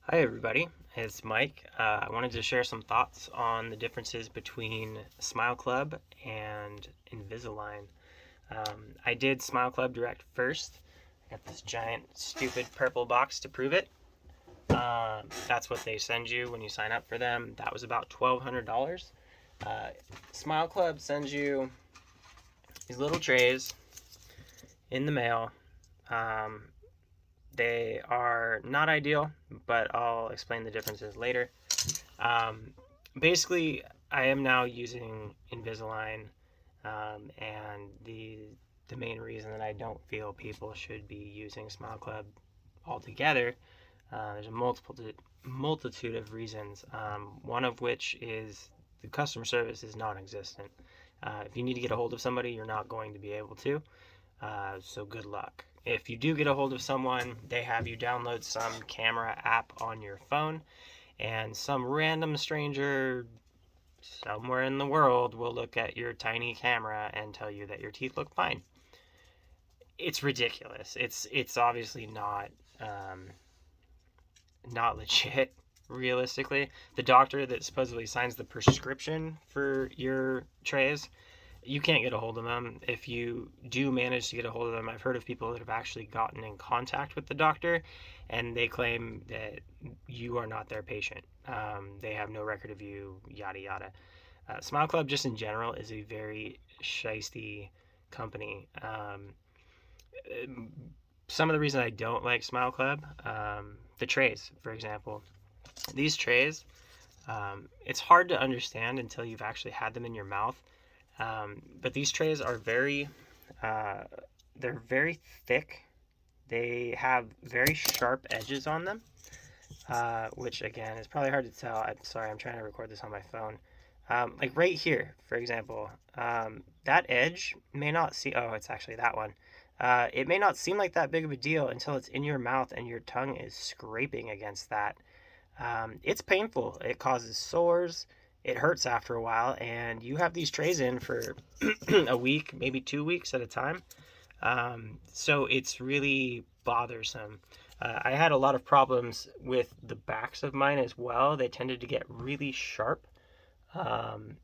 Hi everybody, it's Mike. I wanted to share some thoughts on the differences between SmileClub and Invisalign. I did SmileClub Direct first. I got this giant stupid purple box to prove it. That's what they send you when you sign up for them. That was about $1,200. Uh, SmileClub sends you these little trays in the mail. Um, they are not ideal, but I'll explain the differences later. Um, Basically, I am now using Invisalign, and the main reason that I don't feel people should be using SmileClub altogether, there's a multitude of reasons. One of which is the customer service is non-existent. If you need to get a hold of somebody, you're not going to be able to. So good luck. If you do get a hold of someone, they have you download some camera app on your phone, and some random stranger somewhere in the world will look at your tiny camera and tell you that your teeth look fine. It's ridiculous. It's obviously not legit. Realistically, the doctor that supposedly signs the prescription for your trays, you can't get a hold of them. If you do manage to get a hold of them, I've heard of people that have actually gotten in contact with the doctor, and they claim that you are not their patient. They have no record of you, yada yada. Smile Club, just in general, is a very shisty company. Some of the reason I don't like Smile Club, the trays, for example. These trays, it's hard to understand until you've actually had them in your mouth. But these trays are uh, they're very thick. They have very sharp edges on them, which again is probably hard to tell. I'm sorry, I'm trying to record this on my phone. Like right here, for example, that edge may not see. Oh, it's actually that one. It may not seem like that big of a deal until it's in your mouth and your tongue is scraping against that. It's painful. It causes sores. It hurts after a while, and you have these trays in for a week, maybe 2 weeks at a time. So it's really bothersome. I had a lot of problems with the backs of mine as well. They tended to get really sharp. Um,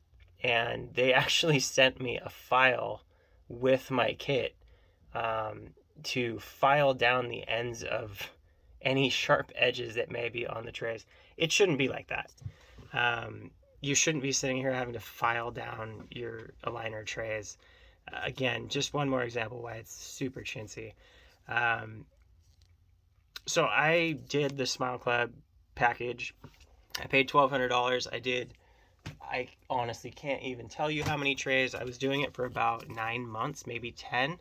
and they actually sent me a file with my kit, to file down the ends of any sharp edges that may be on the trays. It shouldn't be like that. You shouldn't be sitting here having to file down your aligner trays. Again, just one more example why it's super chintzy. Um, so I did the Smile Club package. I paid $1,200. I honestly can't even tell you how many trays. I was doing it for about 9 months, maybe 10.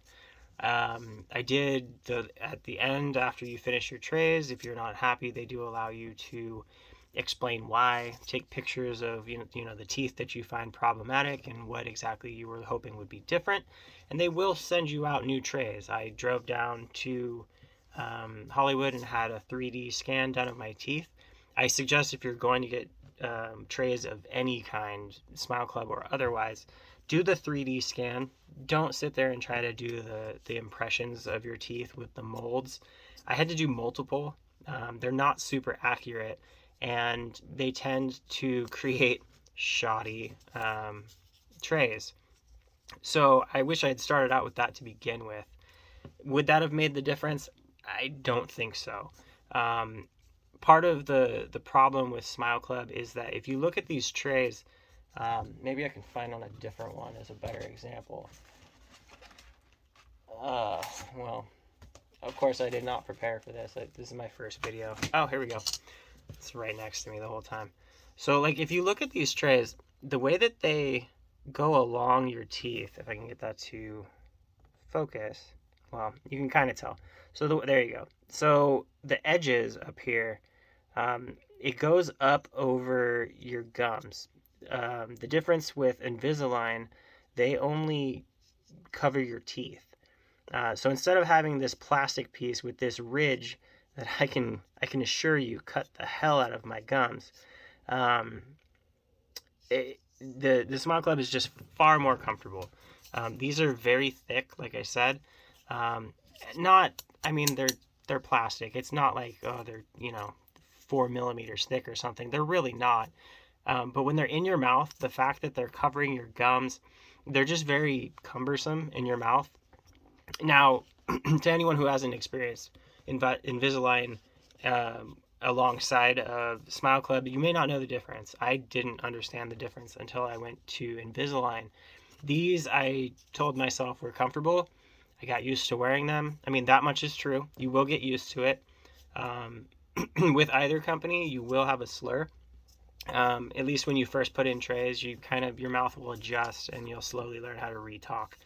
I did at the end, after you finish your trays, if you're not happy, they do allow you to explain why, take pictures of the teeth that you find problematic and what exactly you were hoping would be different, and they will send you out new trays. I drove down to Hollywood and had a 3D scan done of my teeth. I suggest, if you're going to get trays of any kind, Smile Club or otherwise, do the 3D scan. Don't sit there and try to do the impressions of your teeth with the molds. I had to do multiple. They're not super accurate, and they tend to create shoddy trays. So I wish I had started out with that to begin with. Would that have made the difference? I don't think so. Um, Part of the problem with Smile Club is that if you look at these trays, maybe I can find on a different one as a better example. Uh, well, of course I did not prepare for this. This is my first video. Oh, here we go. It's right next to me the whole time. So, like, if you look at these trays, the way that they go along your teeth, if I can get that to focus, well, you can kind of tell. So there you go. So the edges up here, it goes up over your gums. The difference with Invisalign, they only cover your teeth. So instead of having this plastic piece with this ridge that I can assure you cut the hell out of my gums, um, the Smile Club is just far more comfortable. These are very thick, like I said. Not, I mean, they're plastic. It's not like, oh, they're 4 millimeters thick or something. They're really not. But when they're in your mouth, the fact that they're covering your gums, they're just very cumbersome in your mouth. Now, to anyone who hasn't experienced Invisalign alongside of SmileClub, you may not know the difference. I didn't understand the difference until I went to Invisalign. These, I told myself, were comfortable. I got used to wearing them. I mean, that much is true. You will get used to it. With either company, you will have a slur. At least when you first put in trays, your mouth will adjust and you'll slowly learn how to re-talk.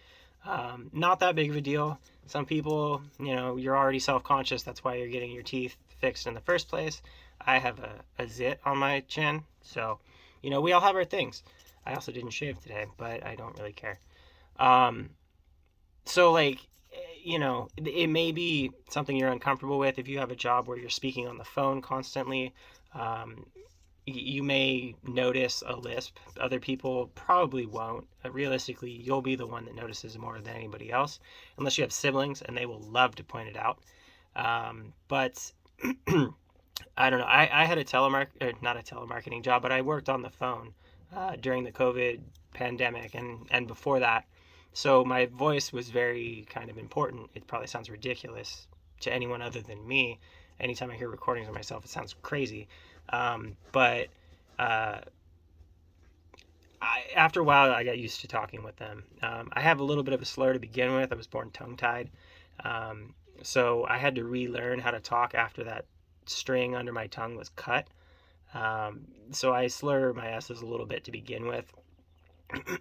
Not that big of a deal. Some people, you're already self-conscious. That's why you're getting your teeth fixed in the first place. I have a zit on my chin. So, we all have our things. I also didn't shave today, but I don't really care. So it may be something you're uncomfortable with if you have a job where you're speaking on the phone constantly. You may notice a lisp. Other people probably won't. Realistically, you'll be the one that notices more than anybody else, unless you have siblings, and they will love to point it out. But I don't know. I had not a telemarketing job, but I worked on the phone during the COVID pandemic and before that. So my voice was very kind of important. It probably sounds ridiculous to anyone other than me. Anytime I hear recordings of myself, it sounds crazy. But after a while, I got used to talking with them. I have a little bit of a slur to begin with. I was born tongue-tied. So I had to relearn how to talk after that string under my tongue was cut. So I slur my S's a little bit to begin with.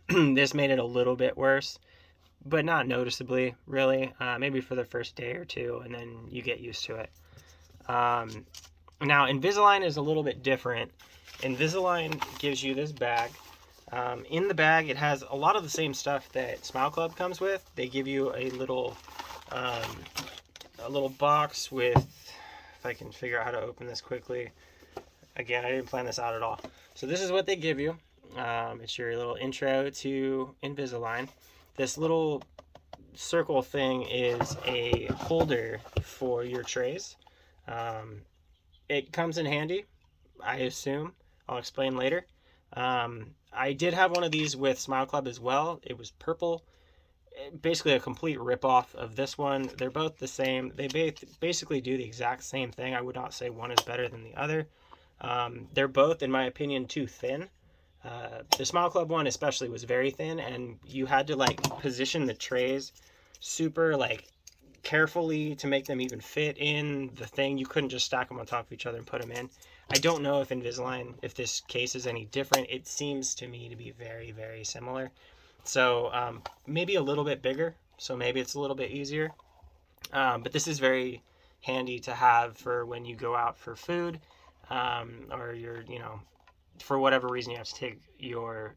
This made it a little bit worse, but not noticeably, really. Maybe for the first day or two, and then you get used to it. Now, Invisalign is a little bit different. Invisalign gives you this bag. In the bag, it has a lot of the same stuff that SmileClub comes with. They give you a little box with, if I can figure out how to open this quickly. Again, I didn't plan this out at all. So this is what they give you. It's your little intro to Invisalign. This little circle thing is a holder for your trays. It comes in handy, I assume. I'll explain later. I did have one of these with SmileClub as well. It was purple. Basically a complete ripoff of this one. They're both the same. They basically do the exact same thing. I would not say one is better than the other. They're both, in my opinion, too thin. The SmileClub one especially was very thin, and you had to position the trays super carefully to make them even fit in the thing. You couldn't just stack them on top of each other and put them in. I don't know if Invisalign, if this case is any different. It seems to me to be very, very similar. So maybe a little bit bigger, so maybe it's a little bit easier. But this is very handy to have for when you go out for food, or you're, for whatever reason you have to take your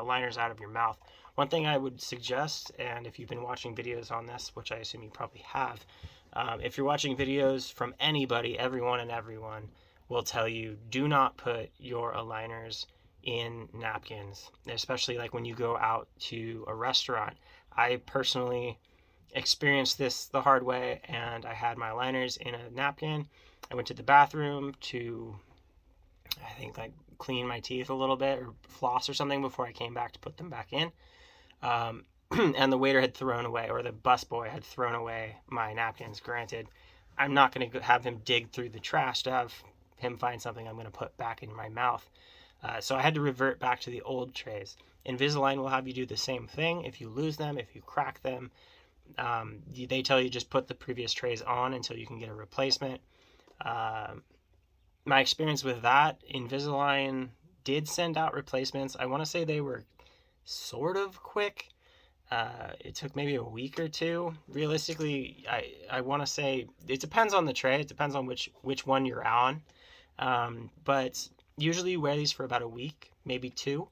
liners out of your mouth. One thing I would suggest, and if you've been watching videos on this, which I assume you probably have, if you're watching videos from anybody, everyone will tell you, do not put your aligners in napkins, especially when you go out to a restaurant. I personally experienced this the hard way, and I had my aligners in a napkin. I went to the bathroom to, I think, clean my teeth a little bit or floss or something before I came back to put them back in. And the waiter had thrown away, or the busboy had thrown away my napkins. Granted, I'm not going to have him dig through the trash to have him find something I'm going to put back in my mouth. So I had to revert back to the old trays. Invisalign will have you do the same thing. If you lose them, if you crack them, they tell you just put the previous trays on until you can get a replacement. My experience with that, Invisalign did send out replacements. I want to say they were sort of quick. It took maybe a week or two. Realistically, I want to say it depends on the tray. It depends on which one you're on. But usually you wear these for about a week, maybe two.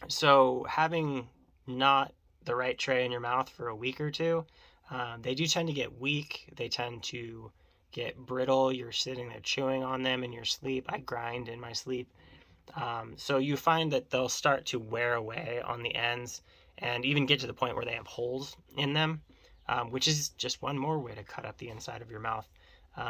So having not the right tray in your mouth for a week or two, they do tend to get weak. They tend to get brittle. You're sitting there chewing on them in your sleep. I grind in my sleep. So you find that they'll start to wear away on the ends and even get to the point where they have holes in them, which is just one more way to cut up the inside of your mouth.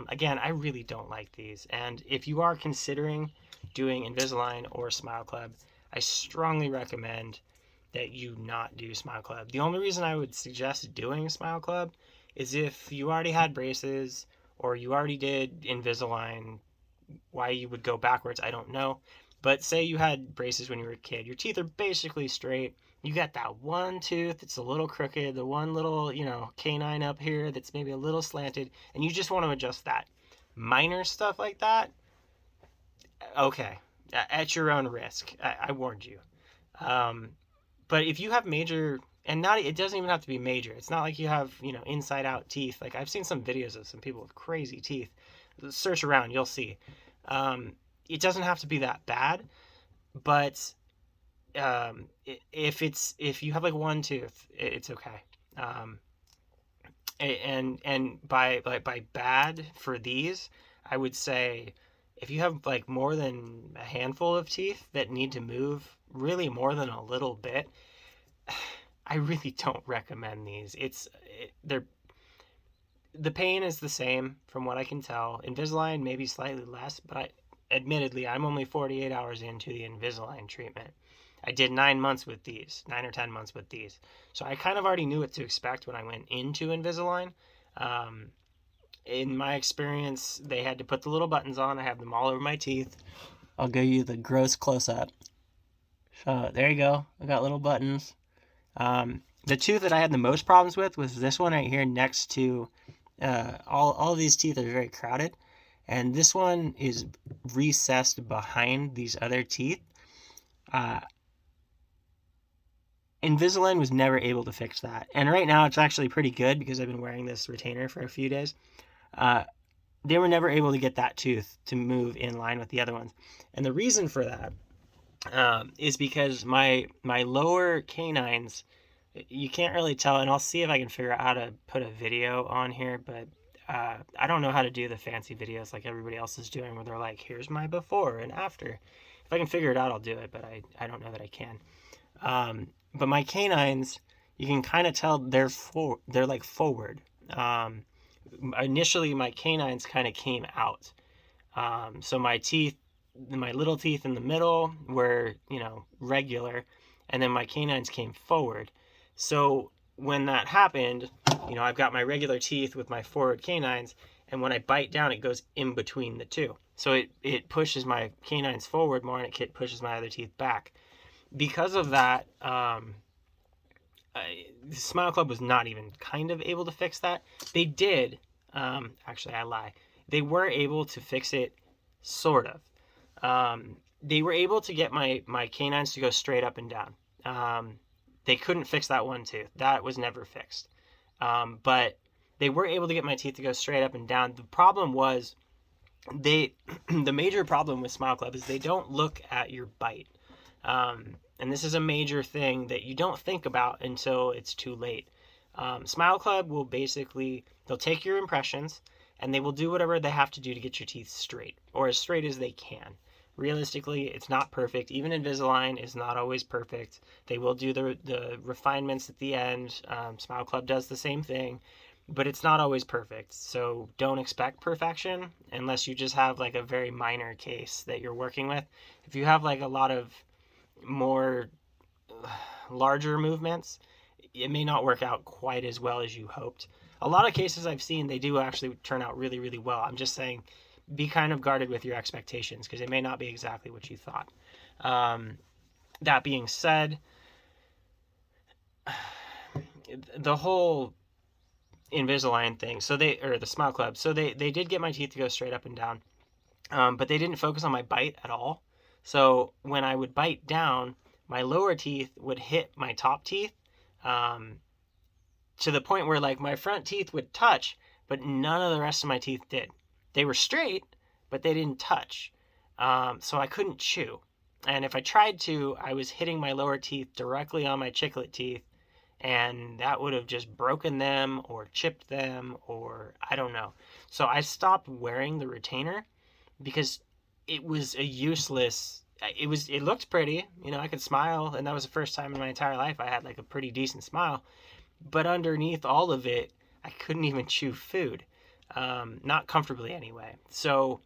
Again, I really don't like these. And if you are considering doing Invisalign or SmileClub, I strongly recommend that you not do SmileClub. The only reason I would suggest doing SmileClub is if you already had braces or you already did Invisalign. Why you would go backwards, I don't know. But say you had braces when you were a kid, your teeth are basically straight. You got that one tooth that's a little crooked, the one little, canine up here that's maybe a little slanted, and you just want to adjust that. Minor stuff like that, okay, at your own risk. I warned you. Um, but if you have major, and not, it doesn't even have to be major. It's not like you have, inside out teeth. Like I've seen some videos of some people with crazy teeth. Search around, you'll see. It doesn't have to be that bad, but if you have like one tooth, it's okay. And by bad for these, I would say if you have like more than a handful of teeth that need to move, really more than a little bit, I really don't recommend these. The pain is the same from what I can tell. Invisalign maybe slightly less, but admittedly I'm only 48 hours into the Invisalign treatment. I did 9 months with these, 9 or 10 months with these. So I kind of already knew what to expect when I went into Invisalign. In my experience, they had to put the little buttons on. I have them all over my teeth. I'll give you the gross close-up. So there you go. I got little buttons. The tooth that I had the most problems with was this one right here next to, all of these teeth are very crowded. And this one is recessed behind these other teeth. Invisalign was never able to fix that. And right now it's actually pretty good because I've been wearing this retainer for a few days. They were never able to get that tooth to move in line with the other ones. And the reason for that is because my lower canines, you can't really tell, and I'll see if I can figure out how to put a video on here, but I don't know how to do the fancy videos like everybody else is doing where they're like, here's my before and after. If I can figure it out, I'll do it, but I don't know that I can. But my canines, you can kind of tell they're like forward. Initially, my canines kind of came out. So my little teeth in the middle were, regular, and then my canines came forward. So when that happened, I've got my regular teeth with my forward canines, and when I bite down, it goes in between the two. So it pushes my canines forward more, and it pushes my other teeth back. Because of that, SmileClub was not even kind of able to fix that. They did. Actually, I lie. They were able to fix it, sort of. They were able to get my canines to go straight up and down. They couldn't fix that one tooth. That was never fixed. But they were able to get my teeth to go straight up and down. The problem was, the major problem with SmileClub is they don't look at your bite. And this is a major thing that you don't think about until it's too late. SmileClub will they'll take your impressions and they will do whatever they have to do to get your teeth straight, or as straight as they can. Realistically, it's not perfect. Even Invisalign is not always perfect. They will do the refinements at the end. SmileClub does the same thing, but it's not always perfect. So don't expect perfection unless you just have like a very minor case that you're working with. If you have like a lot of more larger movements, it may not work out quite as well as you hoped. A lot of cases I've seen, they do actually turn out really, really well. I'm just saying, be kind of guarded with your expectations because it may not be exactly what you thought. That being said, the whole Invisalign thing, or the SmileClub, so they did get my teeth to go straight up and down, but they didn't focus on my bite at all. So when I would bite down, my lower teeth would hit my top teeth, to the point where like my front teeth would touch, but none of the rest of my teeth did. They were straight, but they didn't touch. So I couldn't chew. And if I tried to, I was hitting my lower teeth directly on my chiclet teeth, and that would have just broken them or chipped them, or I don't know. So I stopped wearing the retainer because it was a useless, it looked pretty, I could smile, and that was the first time in my entire life I had like a pretty decent smile, but underneath all of it, I couldn't even chew food. not comfortably anyway. So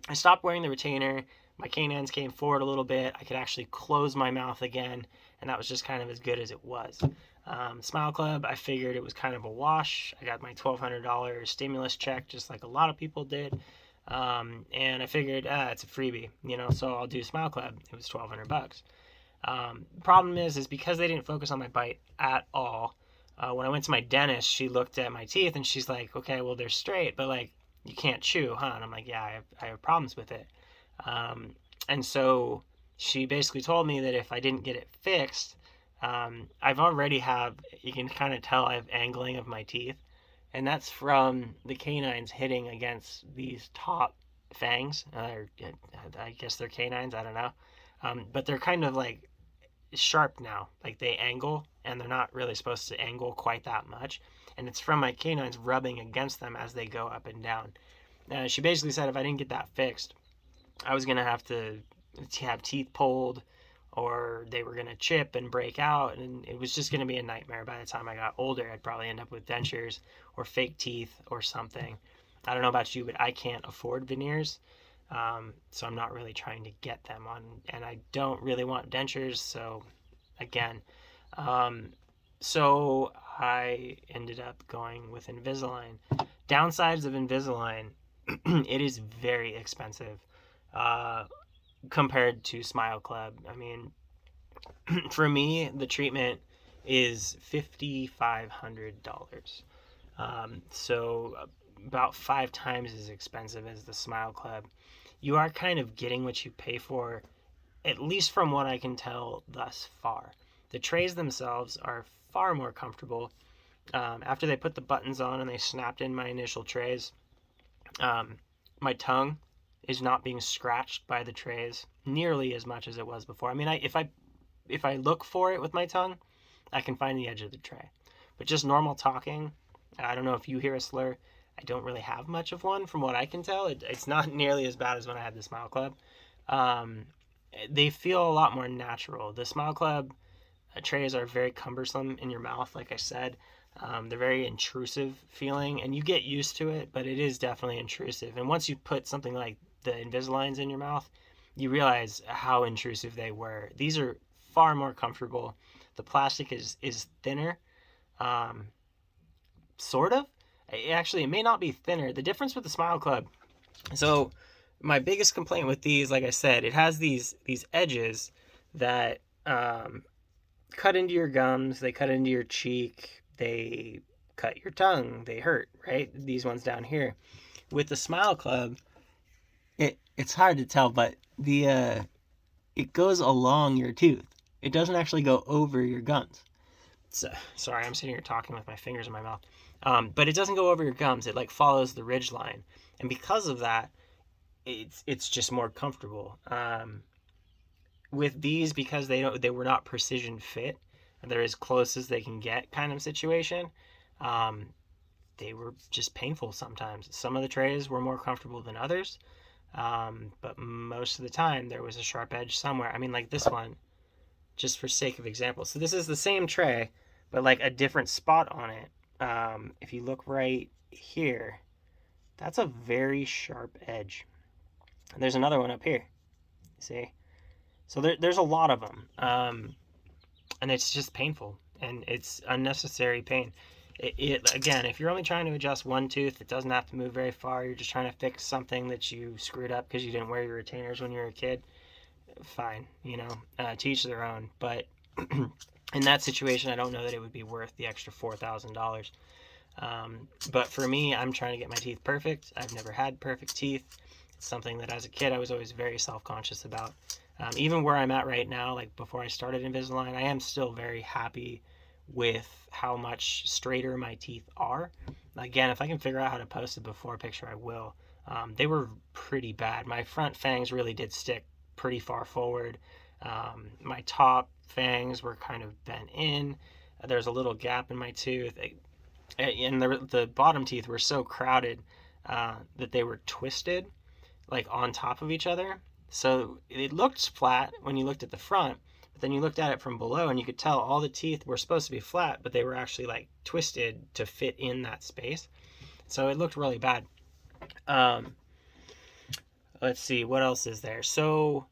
I stopped wearing the retainer. My canines came forward a little bit. I could actually close my mouth again, and that was just kind of as good as it was. SmileClub, I figured it was kind of a wash. I got my $1,200 stimulus check, just like a lot of people did. And I figured, it's a freebie, so I'll do SmileClub. It was $1,200. Problem is because they didn't focus on my bite at all. When I went to my dentist, she looked at my teeth and she's like, okay, well, they're straight, but like, you can't chew, huh? And I'm like, yeah, I have problems with it. And so she basically told me that if I didn't get it fixed, I've already you can kind of tell I have angling of my teeth. And that's from the canines hitting against these top fangs. Or I guess they're canines, I don't know. But they're kind of like sharp now. Like they angle, and they're not really supposed to angle quite that much. And it's from my canines rubbing against them as they go up and down. She basically said if I didn't get that fixed, I was going to have teeth pulled, or they were going to chip and break out, and it was just going to be a nightmare. By the time I got older, I'd probably end up with dentures or fake teeth or something. I don't know about you, but I can't afford veneers, so I'm not really trying to get them on, and I don't really want dentures, so again. So I ended up going with Invisalign. Downsides of Invisalign, it is very expensive. Compared to SmileClub. I mean, for me, the treatment is $5,500. So about 5 times as expensive as the SmileClub. You are kind of getting what you pay for, at least from what I can tell thus far. The trays themselves are far more comfortable. After they put the buttons on and they snapped in my initial trays, my tongue is not being scratched by the trays nearly as much as it was before. I mean, if I look for it with my tongue, I can find the edge of the tray. But just normal talking, I don't know if you hear a slur. I don't really have much of one from what I can tell. It's not nearly as bad as when I had the SmileClub. They feel a lot more natural. The SmileClub trays are very cumbersome in your mouth, like I said. They're very intrusive feeling, and you get used to it, but it is definitely intrusive. And once you put something like the Invisaligns in your mouth, you realize how intrusive they were. These are far more comfortable. The plastic is thinner, sort of. Actually, it may not be thinner. The difference with the SmileClub, so my biggest complaint with these, like I said, it has these edges that cut into your gums, they cut into your cheek, they cut your tongue, they hurt, right? These ones down here. With the SmileClub, it's hard to tell, but it goes along your tooth. It doesn't actually go over your gums. So, sorry, I'm sitting here talking with my fingers in my mouth. But it doesn't go over your gums. It like follows the ridge line, and because of that, it's just more comfortable. With these, because they were not precision fit, they're as close as they can get kind of situation. They were just painful sometimes. Some of the trays were more comfortable than others, but most of the time there was a sharp edge somewhere. I mean, like this one, just for sake of example. So this is the same tray, but like a different spot on it. If you look right here, that's a very sharp edge. And there's another one up here. See? So there's a lot of them. And it's just painful, and it's unnecessary pain. Again, if you're only trying to adjust one tooth, it doesn't have to move very far. You're just trying to fix something that you screwed up because you didn't wear your retainers when you were a kid. Fine, to each their own. But in that situation, I don't know that it would be worth the extra $4,000. But for me, I'm trying to get my teeth perfect. I've never had perfect teeth. It's something that as a kid I was always very self-conscious about. Even where I'm at right now, like before I started Invisalign, I am still very happy with how much straighter my teeth are. Again, if I can figure out how to post a before picture, I will. They were pretty bad. My front fangs really did stick pretty far forward. My top fangs were kind of bent in. There's a little gap in my tooth. And the bottom teeth were so crowded that they were twisted, like on top of each other. So it looked flat when you looked at the front, but then you looked at it from below and you could tell all the teeth were supposed to be flat, but they were actually like twisted to fit in that space. So it looked really bad. Um, let's see, what else is there? So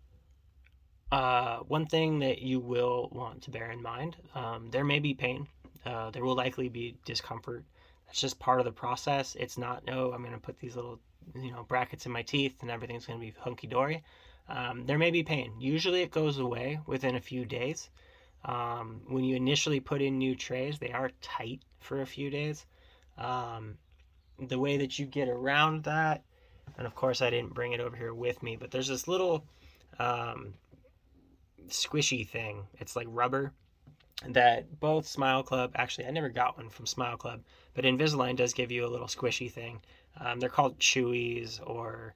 one thing that you will want to bear in mind, there may be pain. There will likely be discomfort. That's just part of the process. It's not, no, I'm going to put these little, brackets in my teeth and everything's going to be hunky dory. There may be pain. Usually it goes away within a few days. When you initially put in new trays, they are tight for a few days. Um, the way that you get around that, and of course I didn't bring it over here with me, but there's this little um, squishy thing. It's like rubber that both SmileClub, actually I never got one from SmileClub, but Invisalign does give you a little squishy thing. They're called chewies, or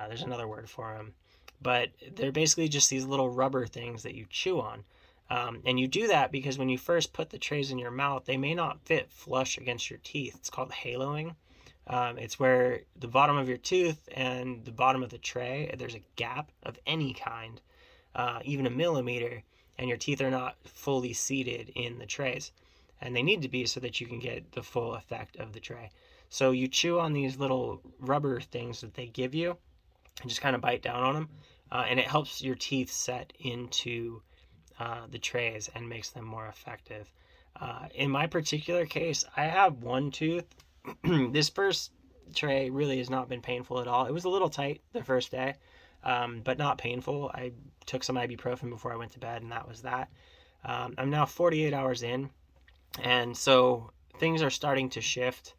there's another word for them, but they're basically just these little rubber things that you chew on. And you do that because when you first put the trays in your mouth, they may not fit flush against your teeth. It's called haloing. It's where the bottom of your tooth and the bottom of the tray, there's a gap of any kind, even a millimeter, and your teeth are not fully seated in the trays. And they need to be so that you can get the full effect of the tray. So you chew on these little rubber things that they give you and just kind of bite down on them. And it helps your teeth set into the trays and makes them more effective. In my particular case, I have one tooth. This first tray really has not been painful at all. It was a little tight the first day, but not painful. I took some ibuprofen before I went to bed, and that was that. I'm now 48 hours in, and so things are starting to shift.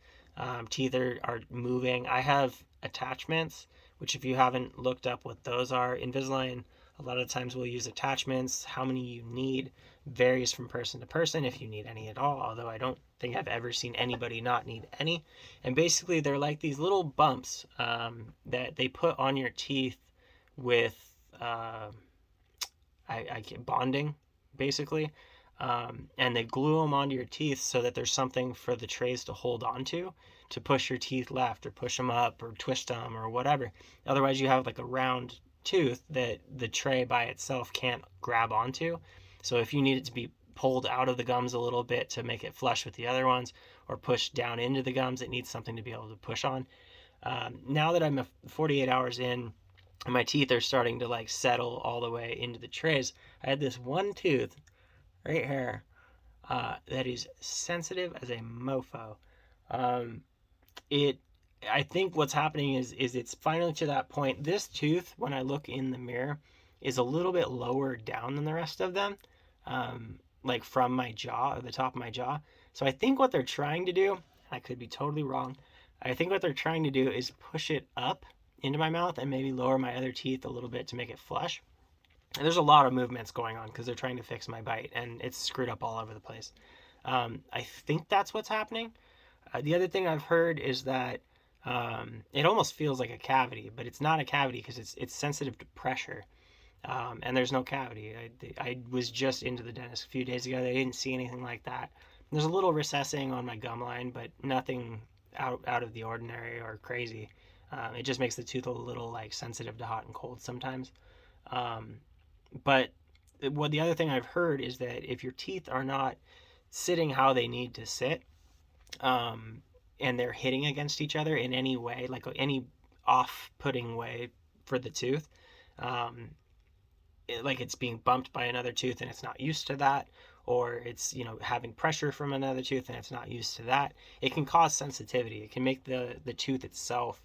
Teeth are moving. I have attachments, which if you haven't looked up what those are, Invisalign a lot of times we'll use attachments. How many you need varies from person to person, if you need any at all, although I don't think I've ever seen anybody not need any. And basically they're like these little bumps that they put on your teeth with I get bonding, basically. And they glue them onto your teeth so that there's something for the trays to hold on to push your teeth left or push them up or twist them or whatever. Otherwise you have like a round tooth that the tray by itself can't grab onto. So if you need it to be pulled out of the gums a little bit to make it flush with the other ones, or pushed down into the gums, it needs something to be able to push on. Now that I'm 48 hours in and my teeth are starting to like settle all the way into the trays, I had this one tooth right here that is sensitive as a mofo. I think what's happening is it's finally to that point. This tooth, when I look in the mirror, is a little bit lower down than the rest of them, like from my jaw, or the top of my jaw. So I think what they're trying to do, I could be totally wrong, I think what they're trying to do is push it up into my mouth and maybe lower my other teeth a little bit to make it flush. And there's a lot of movements going on because they're trying to fix my bite, and it's screwed up all over the place. I think that's what's happening. The other thing I've heard is that it almost feels like a cavity, but it's not a cavity because it's sensitive to pressure, and there's no cavity. I was just into the dentist a few days ago. They didn't see anything like that. There's a little recessing on my gum line, but nothing out of the ordinary or crazy. It just makes the tooth a little like sensitive to hot and cold sometimes. But what the other thing I've heard is that if your teeth are not sitting how they need to sit, and they're hitting against each other in any way, like any off-putting way for the tooth, like it's being bumped by another tooth and it's not used to that, or it's having pressure from another tooth and it's not used to that, it can cause sensitivity. It can make the tooth itself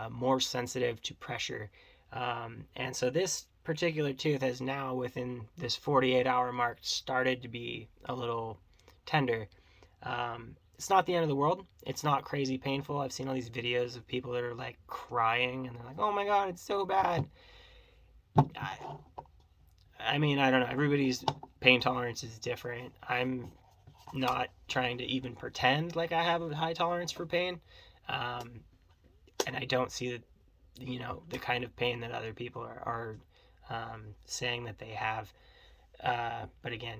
more sensitive to pressure, and so this particular tooth has now, within this 48-hour mark, started to be a little tender. It's not the end of the world. It's not crazy painful. I've seen all these videos of people that are like crying and they're like, oh my God, it's so bad. I mean, I don't know. Everybody's pain tolerance is different. I'm not trying to even pretend like I have a high tolerance for pain. And I don't see the kind of pain that other people are saying that they have. But again,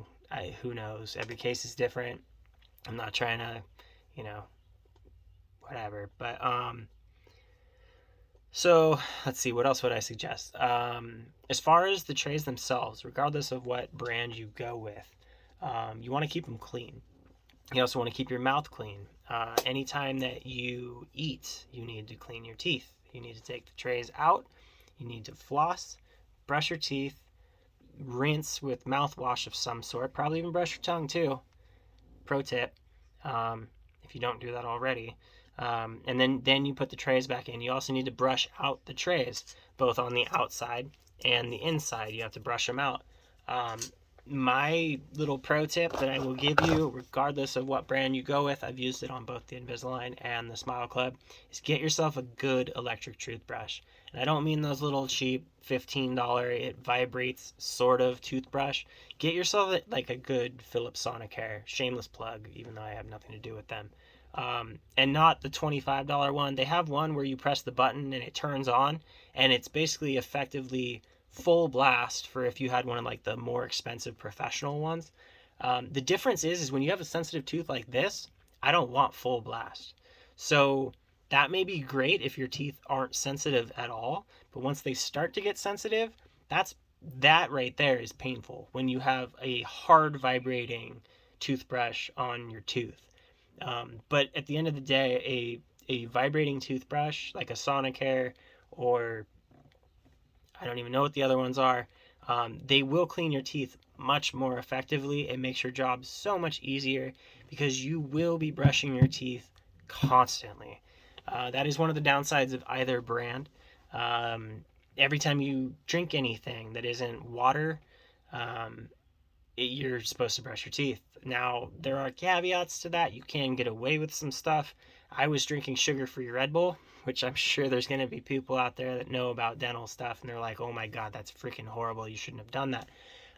who knows? Every case is different. I'm not trying to, whatever. But, so let's see, what else would I suggest? As far as the trays themselves, regardless of what brand you go with, you want to keep them clean. You also want to keep your mouth clean. Anytime that you eat, you need to clean your teeth. You need to take the trays out. You need to floss, brush your teeth, rinse with mouthwash of some sort. Probably even brush your tongue too. Pro tip, if you don't do that already. And then you put the trays back in. You also need to brush out the trays, both on the outside and the inside. You have to brush them out. My little pro tip that I will give you, regardless of what brand you go with, I've used it on both the Invisalign and the SmileClub, is get yourself a good electric toothbrush. And I don't mean those little cheap $15, it vibrates sort of toothbrush. Get yourself like a good Philips Sonicare, shameless plug, even though I have nothing to do with them. And not the $25 one. They have one where you press the button and it turns on, and it's basically effectively full blast for if you had one of like the more expensive professional ones. The difference is when you have a sensitive tooth like this, I don't want full blast. So that may be great if your teeth aren't sensitive at all, but once they start to get sensitive, that right there is painful when you have a hard vibrating toothbrush on your tooth. But at the end of the day, a vibrating toothbrush like a Sonicare, or I don't even know what the other ones are, they will clean your teeth much more effectively. It makes your job so much easier because you will be brushing your teeth constantly. That is one of the downsides of either brand. Every time you drink anything that isn't water, you're supposed to brush your teeth. Now, there are caveats to that. You can get away with some stuff. I was drinking sugar-free Red Bull, which I'm sure there's going to be people out there that know about dental stuff, and they're like, oh my God, that's freaking horrible. You shouldn't have done that.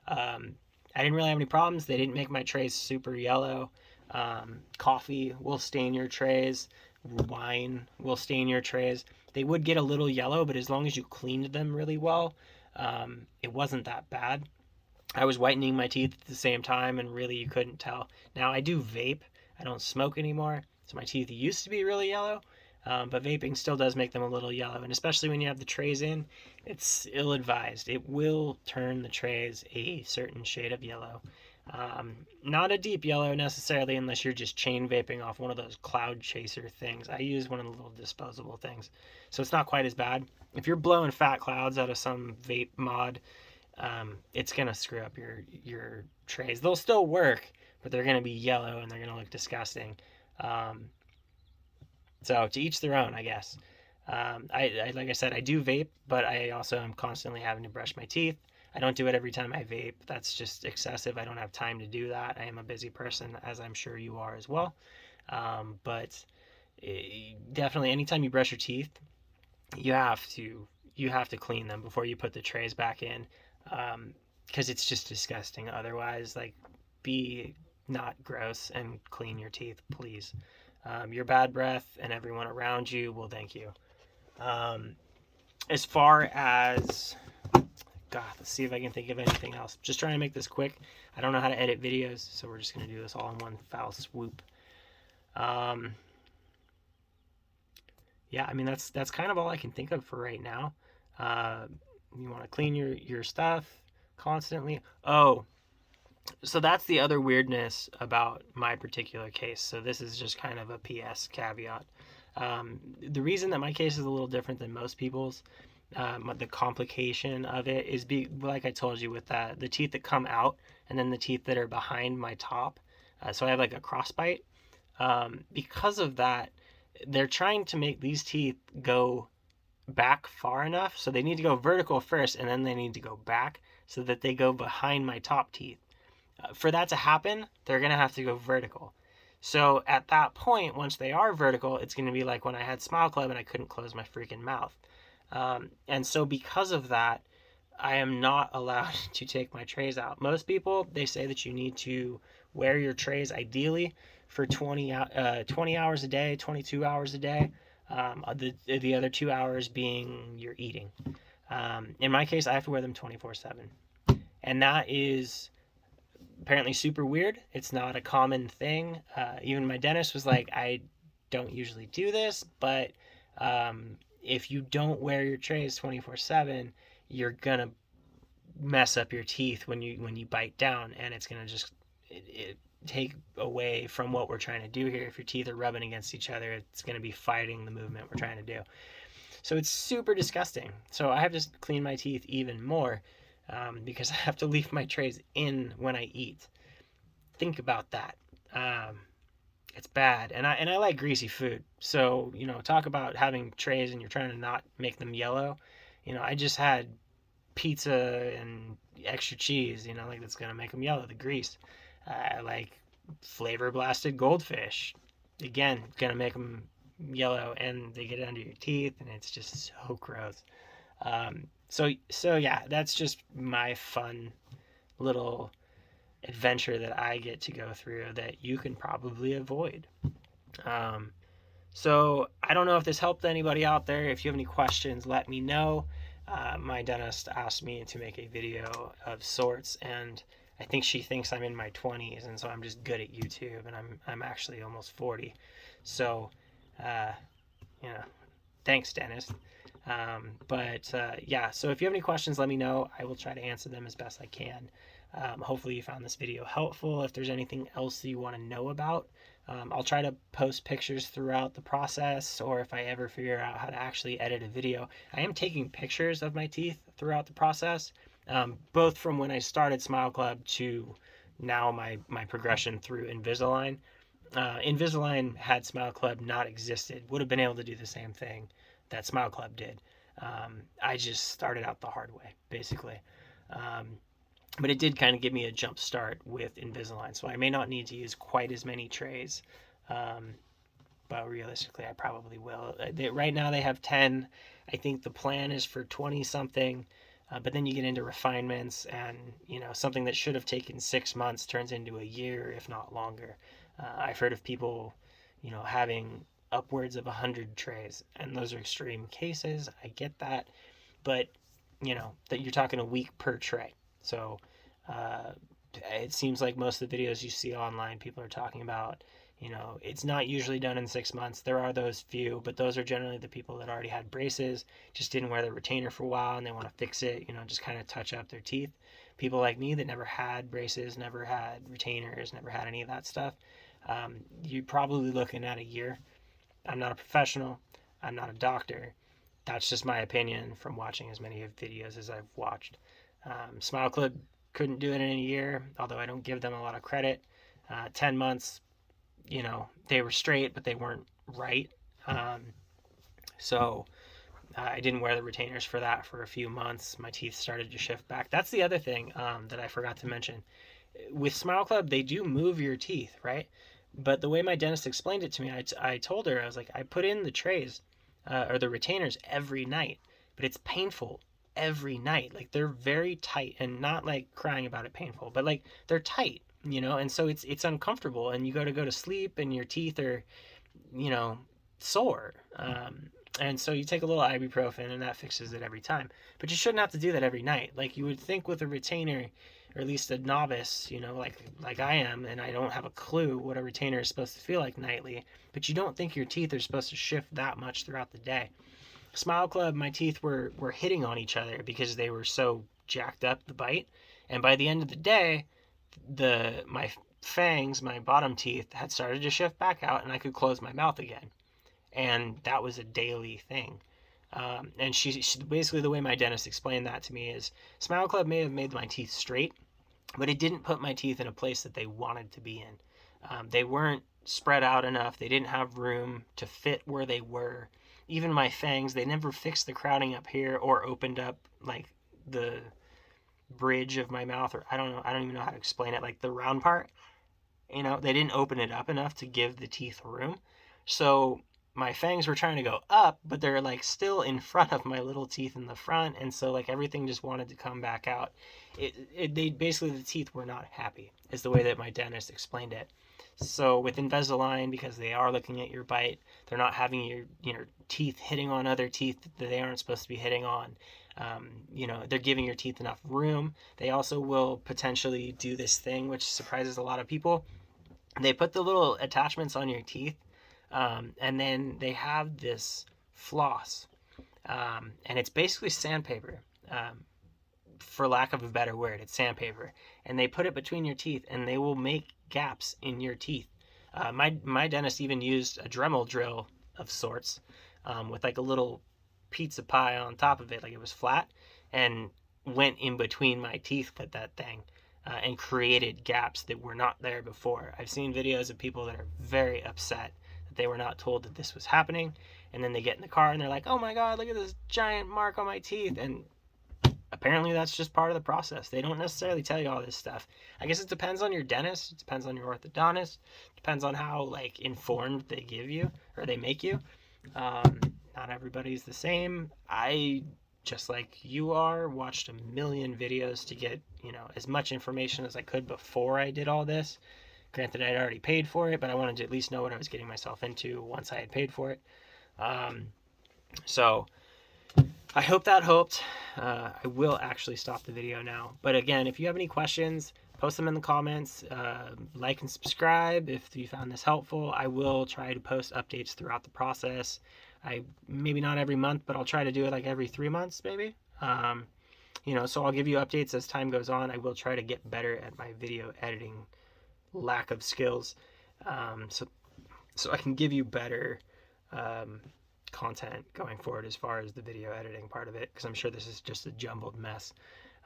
I didn't really have any problems. They didn't make my trays super yellow. Coffee will stain your trays. Wine will stain your trays. They would get a little yellow, but as long as you cleaned them really well, it wasn't that bad. I was whitening my teeth at the same time, and really you couldn't tell. Now I do vape. I don't smoke anymore, so my teeth used to be really yellow, but vaping still does make them a little yellow, and especially when you have the trays in, it's ill-advised. It will turn the trays a certain shade of yellow. Not a deep yellow necessarily, unless you're just chain vaping off one of those cloud chaser things. I use one of the little disposable things, so it's not quite as bad. If you're blowing fat clouds out of some vape mod, it's gonna screw up your trays. They'll still work, but they're gonna be yellow and they're gonna look disgusting. So to each their own, I guess. I like I said, I do vape, but I also am constantly having to brush my teeth. I don't do it every time I vape. That's just excessive. I don't have time to do that. I am a busy person, as I'm sure you are as well. But definitely, anytime you brush your teeth, you have to clean them before you put the trays back in, because it's just disgusting otherwise. Like, be not gross and clean your teeth, please. Your bad breath and everyone around you will thank you. As far as, God, let's see if I can think of anything else. Just trying to make this quick. I don't know how to edit videos, so we're just going to do this all in one foul swoop. Yeah, I mean, that's kind of all I can think of for right now. You want to clean your stuff constantly. Oh, so that's the other weirdness about my particular case. So this is just kind of a PS caveat. The reason that my case is a little different than most people's, the complication of it is, like I told you, with the teeth that come out and then the teeth that are behind my top. So I have like a crossbite. Because of that, they're trying to make these teeth go back far enough, so they need to go vertical first and then they need to go back so that they go behind my top teeth. For that to happen, they're going to have to go vertical. So at that point, once they are vertical, it's going to be like when I had SmileClub and I couldn't close my freaking mouth. And so because of that, I am not allowed to take my trays out. Most people, they say that you need to wear your trays ideally for 20 hours a day, 22 hours a day. The other 2 hours being your eating. In my case, I have to wear them 24/7. And that is apparently super weird. It's not a common thing. Even my dentist was like, I don't usually do this, but if you don't wear your trays 24/7, you're gonna mess up your teeth when you bite down, and it's gonna just take away from what we're trying to do here. If your teeth are rubbing against each other, it's going to be fighting the movement we're trying to do. So it's super disgusting. So I have to clean my teeth even more because I have to leave my trays in when I eat. Think about that. It's bad, and I like greasy food. So talk about having trays and you're trying to not make them yellow. I just had pizza and extra cheese. Like that's gonna make them yellow. The grease. I like flavor blasted goldfish. Again, gonna make them yellow, and they get under your teeth, and it's just so gross. So yeah, that's just my fun little adventure that I get to go through that you can probably avoid. So I don't know if this helped anybody out there. If you have any questions, let me know. My dentist asked me to make a video of sorts, and I think she thinks I'm in my 20s, and so I'm just good at YouTube, and I'm actually almost 40. So, uh, thanks, dentist. Yeah, so if you have any questions, let me know. I will try to answer them as best I can. Hopefully you found this video helpful. If there's anything else that you want to know about, I'll try to post pictures throughout the process, or if I ever figure out how to actually edit a video. I am taking pictures of my teeth throughout the process, both from when I started SmileClub to now my progression through Invisalign. Invisalign, had SmileClub not existed, would have been able to do the same thing that SmileClub did. I just started out the hard way, basically. But it did kind of give me a jump start with Invisalign, so I may not need to use quite as many trays. But realistically, I probably will. Right now they have 10. I think the plan is for 20 something. But then you get into refinements, and something that should have taken 6 months turns into a year, if not longer. I've heard of people, having upwards of 100 trays, and those are extreme cases. I get that, but that you're talking a week per tray. So it seems like most of the videos you see online, people are talking about, it's not usually done in 6 months. There are those few, but those are generally the people that already had braces, just didn't wear the retainer for a while, and they want to fix it, just kind of touch up their teeth. People like me that never had braces, never had retainers, never had any of that stuff, you're probably looking at a year. I'm not a professional. I'm not a doctor. That's just my opinion from watching as many videos as I've watched. SmileClub couldn't do it in a year, although I don't give them a lot of credit. 10 months, they were straight, but they weren't right. So I didn't wear the retainers for that for a few months. My teeth started to shift back. That's the other thing that I forgot to mention. With SmileClub, they do move your teeth, right? But the way my dentist explained it to me, I told her, I was like, I put in the trays or the retainers every night, but it's painful every night. Like they're very tight, and not like crying about it painful, but like they're tight, and so it's uncomfortable, and you go to sleep and your teeth are, sore. And so you take a little ibuprofen and that fixes it every time. But you shouldn't have to do that every night. Like you would think with a retainer, or at least a novice, like I am, and I don't have a clue what a retainer is supposed to feel like nightly, but you don't think your teeth are supposed to shift that much throughout the day. SmileClub, my teeth were hitting on each other because they were so jacked up, the bite. And by the end of the day, my fangs, my bottom teeth, had started to shift back out, and I could close my mouth again. And that was a daily thing. And she basically, the way my dentist explained that to me is, SmileClub may have made my teeth straight, but it didn't put my teeth in a place that they wanted to be in. They weren't spread out enough. They didn't have room to fit where they were. Even my fangs, they never fixed the crowding up here or opened up like the bridge of my mouth, or I don't know, I don't even know how to explain it, like the round part. They didn't open it up enough to give the teeth room. So my fangs were trying to go up, but they're like still in front of my little teeth in the front, and so like everything just wanted to come back out. They basically, the teeth were not happy, is the way that my dentist explained it. So with Invisalign, because they are looking at your bite, they're not having your teeth hitting on other teeth that they aren't supposed to be hitting on. They're giving your teeth enough room. They also will potentially do this thing which surprises a lot of people. They put the little attachments on your teeth, and then they have this floss, and it's basically sandpaper, for lack of a better word. It's sandpaper, and they put it between your teeth, and they will make gaps in your teeth. My dentist even used a Dremel drill of sorts, with like a little pizza pie on top of it, like it was flat, and went in between my teeth with that thing, and created gaps that were not there before. I've seen videos of people that are very upset that they were not told that this was happening, and then they get in the car and they're like, oh my god, look at this giant mark on my teeth. And apparently that's just part of the process. They don't necessarily tell you all this stuff. I guess it depends on your dentist, it depends on your orthodontist, it depends on how like informed they give you or they make you. Not everybody's the same. I, just like you are, watched a million videos to get, as much information as I could before I did all this. Granted, I'd already paid for it, but I wanted to at least know what I was getting myself into once I had paid for it. So I hope that helped. I will actually stop the video now. But again, if you have any questions, post them in the comments. Like and subscribe if you found this helpful. I will try to post updates throughout the process. Maybe not every month, but I'll try to do it like every 3 months, maybe. So I'll give you updates as time goes on. I will try to get better at my video editing lack of skills, so I can give you better content going forward as far as the video editing part of it, because I'm sure this is just a jumbled mess.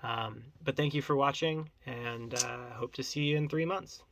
But thank you for watching, and hope to see you in 3 months.